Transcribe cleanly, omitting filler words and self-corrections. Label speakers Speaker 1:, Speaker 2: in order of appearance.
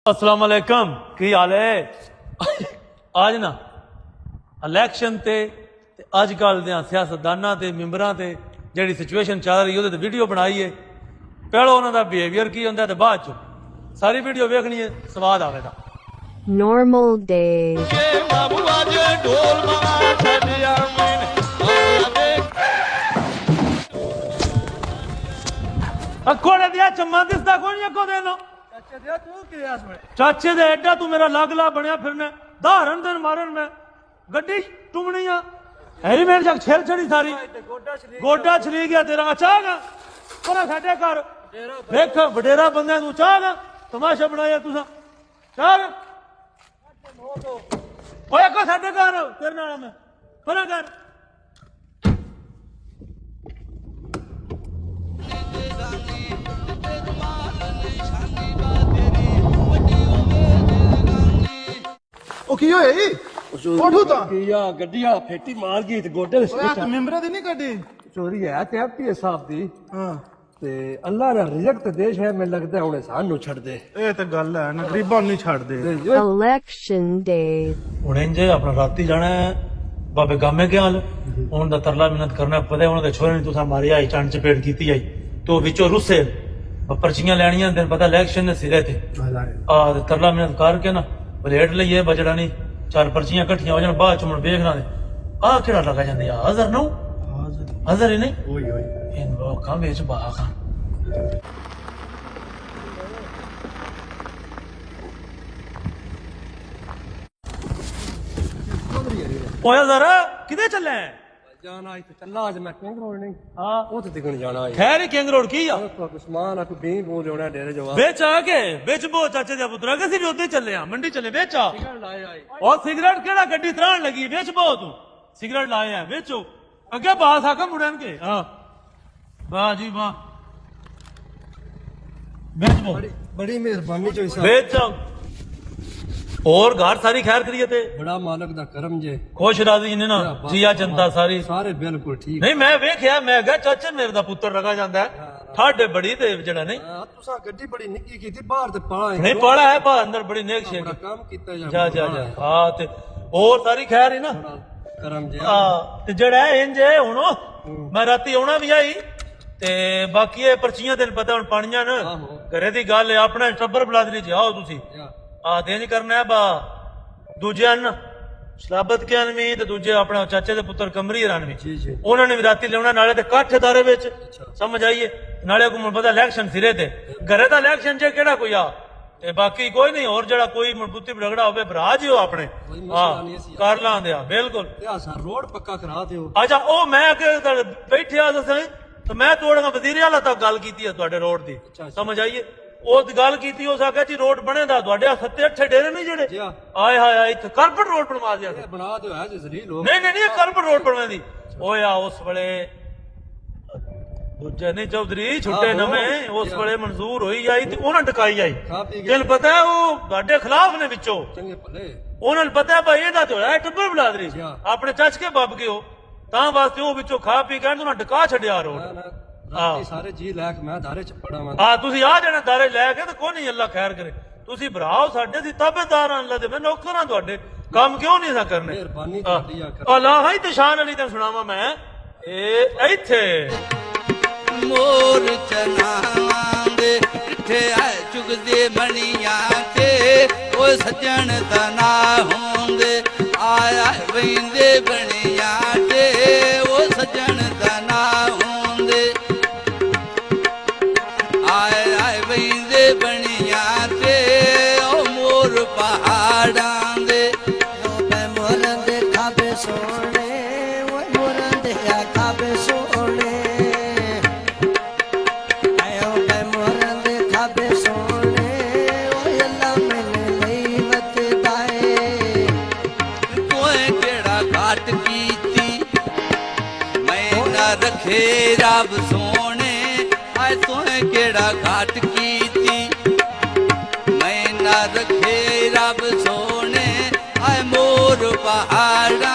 Speaker 1: अस्सलाम वालेकुम की हाल है आज ना इलेक्शन ते अजकल दे सियासतदाना ते मैंबरां ते जिहड़ी सिचुएशन चल रही है वीडियो बनाई है पहले उन्होंने बिहेवियर की होंदा ते बाद च सारी वीडियो वेखनी है स्वाद आवेगा।
Speaker 2: Normal day.
Speaker 1: कोने दिया चम्मा दिसदा कोई अगो देनो चाचे दे एडा तू मेरा लागला बनया फिरना धारन दिन मारन में गड्डी टुमनी आ हैरी मेरे जग छेल चढ़ी सारी गोडा छली गया तेरा चाहगा कोना साडे घर देख वडेरा बंदे तू चाहगा तमाशा बनाया तुसा चाह ओए को साडे घर तेरे नाल मैं परा कर
Speaker 3: की होया जी उठो ता
Speaker 4: गड्डिया फेटी मार गई ते गोडे
Speaker 3: मैंबरा दी नहीं कड्डी
Speaker 4: चोरी है ते एफटी साहब दी
Speaker 3: हां
Speaker 4: ते अल्लाह दा रिजक ते देश है मैं लगदा हुणे सानू छड़ दे
Speaker 3: ए ते गल है ना गरीबां नहीं छड़ दे
Speaker 2: Election day.
Speaker 1: ਹੁਣ ਇੰਜ ਆਪਣਾ ਰਾਤੀ ਜਾਣਾ ਬਾਬੇ ਗਾਮੇ ਕੇ ਹਾਲ ਹੁਣ ਦਾ ਤਰਲਾ ਮਿਹਨਤ ਕਰਨਾ ਪਤਾ ਉਹਨਾਂ ਦੇ ਛੋਰੇ ਨੇ ਤੁਸੀਂ ਮਾਰੀ ਆਈ ਚੰਨ ਚਪੇੜ ਕੀਤੀ ਆਈ ਤੋ ਵਿੱਚੋਂ ਰੁੱਸੇ ਪਰਚੀਆਂ ਲੈਣੀਆਂ ਤੈਨੂੰ ਪਤਾ ਇਲੈਕਸ਼ਨ ਦੇ ਸਿਰੇ ਤੇ ਆ ਤਰਲਾ ਮਿਹਨਤ ਕਰਕੇ ਨਾ ਰੇਟ ਲਈਏ ਬਜੜਾ ਨਹੀਂ ਚਾਰ ਪਰਚੀਆਂ ਇਕੱਠੀਆਂ ਹੋ ਜਾਣ ਬਾਅਦ ਚ ਮੁੜ ਵੇਖਣਾ ਆ ਕਿਹੜਾ ਲਗਾ ਜਾਂਦੇ ਆ ਹਜ਼ਰ ਨੂੰ ਹਜ਼ਰ ਹੀ ਨਹੀਂ
Speaker 4: ओए ओए
Speaker 1: ਇਨ ਲੋਕਾਂ ਵਿੱਚ ਬਾਖਾਂ ओए जरा किधे चले हैं
Speaker 4: जाना आई तो चलना आज मैं किंग रोड नहीं
Speaker 1: हाँ
Speaker 4: ओ तो दिखण जाना है
Speaker 1: खैर ही किंग रोड की आ
Speaker 4: तो सामान आ भी बोल होना डेरे जवाब
Speaker 1: बेच आके बेच बो चाचे दे पुत्रा के भी उते चले आ मंडी चले बेच आ
Speaker 4: लाए आई
Speaker 1: और सिगरेट केड़ा गड्डी त्राण लगी बेच बो तू सिगरेट लाए हैं बेचो अगे बात आका मुड़न के हां वाह जी वाह बेच बो
Speaker 4: बड़ी मेहरबानी जो साहब
Speaker 1: बेच और घर सारी खैर करिए थे
Speaker 4: बड़ा मालक दा करम जे
Speaker 1: खुश राजी ने ना जिया जनता सारी
Speaker 4: सारे बिल्कुल ठीक
Speaker 1: नहीं मैं वेख्या मैं कहा चाचे मेरे दा पुत्र लगा जांदा है ठाडे बड़ी ते जड़ा नहीं
Speaker 4: तुसा गड्डी बड़ी निक्की कीती बाहर ते पड़ा है
Speaker 1: नहीं पड़ा है बाहर अंदर बड़ी नेक शेक
Speaker 4: बड़ा काम कीता
Speaker 1: जा जा जा हां ते और सारी खैर है ना
Speaker 4: करम जे
Speaker 1: हां ते जड़ा है इंज है हुन मैं राती आउणा भी आई ते बाकी ये पर्चियां तेन पता हुन पाणियां न घरे दी गल है अपना टब्बर बलादरी च आओ तुसी आ देन करना है बा दूजे न शलाबत के अनवी ते दूजे अपना चाचे दे पुत्र कमरी रानवी उन्होंने भी राती लेना नाले ते काठ दारे विच समझ आइए नाले को पता इलेक्शन सिरे ते घरे दा इलेक्शन जे केड़ा कोई आ ते बाकी कोई नहीं और जड़ा कोई मजबूती रगड़ा होवे भरा जी हो अपने हां कर लांदे आ बिल्कुल
Speaker 4: रोड पक्का करा दियो
Speaker 1: अच्छा ओ मैं बैठे आ दस तो मैं तोड़ा वजीर आला तक गल कीती है तुहाडे रोड दी समझ आइए ਉਹ ਗੱਲ ਕੀਤੀ ਉਸ ਆਖਿਆ ਜੀ ਰੋਡ ਬਣੇਦਾ ਤੁਹਾਡੇ 7-8 ਡੇਰੇ ਨਹੀਂ ਜਿਹੜੇ ਆਏ ਹਾਏ ਇੱਥੇ ਕਾਰਪਟ ਰੋਡ ਬਣਵਾ ਦਿਆ
Speaker 4: ਬਣਾ ਦਿਓ ਹੈ ਜ਼ਰੀਲ ਹੋ
Speaker 1: ਨਹੀਂ ਨਹੀਂ ਕਾਰਪਟ ਰੋਡ ਬਣਵਾਦੀ ਓਏ ਆ ਉਸ ਵੇਲੇ ਦੂਜੇ ਨੇ ਚੌਧਰੀ ਛੁੱਟੇ ਨਵੇਂ ਉਸ ਵੇਲੇ ਮਨਜ਼ੂਰ ਹੋਈ ਆਈ ਤੇ ਉਹਨਾਂ ਟਕਾਈ ਆਈ ਤੈਨੂੰ ਪਤਾ ਹੈ ਉਹ ਤੁਹਾਡੇ ਖਿਲਾਫ ਨੇ ਵਿੱਚੋਂ
Speaker 4: ਚੰਗੇ ਭਲੇ
Speaker 1: ਉਹਨਾਂ ਨੂੰ ਪਤਾ ਭਾਈ ਇਹਦਾ ਤੇ ਹੋਇਆ ਟੱਬਰ ਬਲਾਦਰੀ ਆਪਣੇ ਚੱਚ ਕੇ ਬੱਬ ਗਏ ਉਹ ਤਾਂ ਵਾਸਤੇ ਉਹ ਵਿੱਚੋਂ ਖਾ ਪੀ ਕੇ ਉਹਨਾਂ ਟਕਾ ਛੱਡਿਆ ਰੋਡ
Speaker 4: ਸਾਰੇ ਜੀ ਲੈ ਕੇ ਮੈਂ ਧਾਰੇ ਚ ਪੜਾਵਾਂ
Speaker 1: ਹਾਂ ਤੁਸੀਂ ਆ ਜਾਣਾ ਦਾਰੇ ਲੈ ਕੇ ਤੇ ਕੋਈ ਨਹੀਂ ਅੱਲਾ ਖੈਰ ਕਰੇ ਤੁਸੀਂ ਭਰਾਓ ਸਾਡੇ ਦੀ ਤਾਬੇਦਾਰ ਆਂ ਅੱਲਾ ਦੇ ਮੈਂ ਨੌਕਰਾਂ ਤੁਹਾਡੇ ਕੰਮ ਕਿਉਂ ਨਹੀਂ ਸਾ ਕਰਨੇ
Speaker 4: ਮਿਹਰਬਾਨੀ ਤੁਹਾਡੀ ਆ ਕਰ
Speaker 1: ਅੱਲਾ ਹੀ ਤੇ ਸ਼ਾਨ ਅਲੀ ਤੈਨੂੰ ਸੁਣਾਵਾਂ ਮੈਂ ਇਹ ਇੱਥੇ
Speaker 5: मोर चनावांदे इठे आए चुगदे मणियां ते ओ सजन दा ना होंदे आया वेंदे बणियां ते ओ सजन दा ना होंदे आया वेंदे बणियां ते ओ मोर पहाड़ां दे
Speaker 6: मैं मोरन दे खाबे सोने वो मोरन दे खाबे सोने आयो मैं मोरन दे खाबे सोने ओ अल्लाह मैंने लई वत दाए
Speaker 5: तोए केड़ा घाट कीती मैं ना रखे रब सोने आए तोए केड़ा घाट कीती मैं ना रखे रब सोने आए मोर पहाड़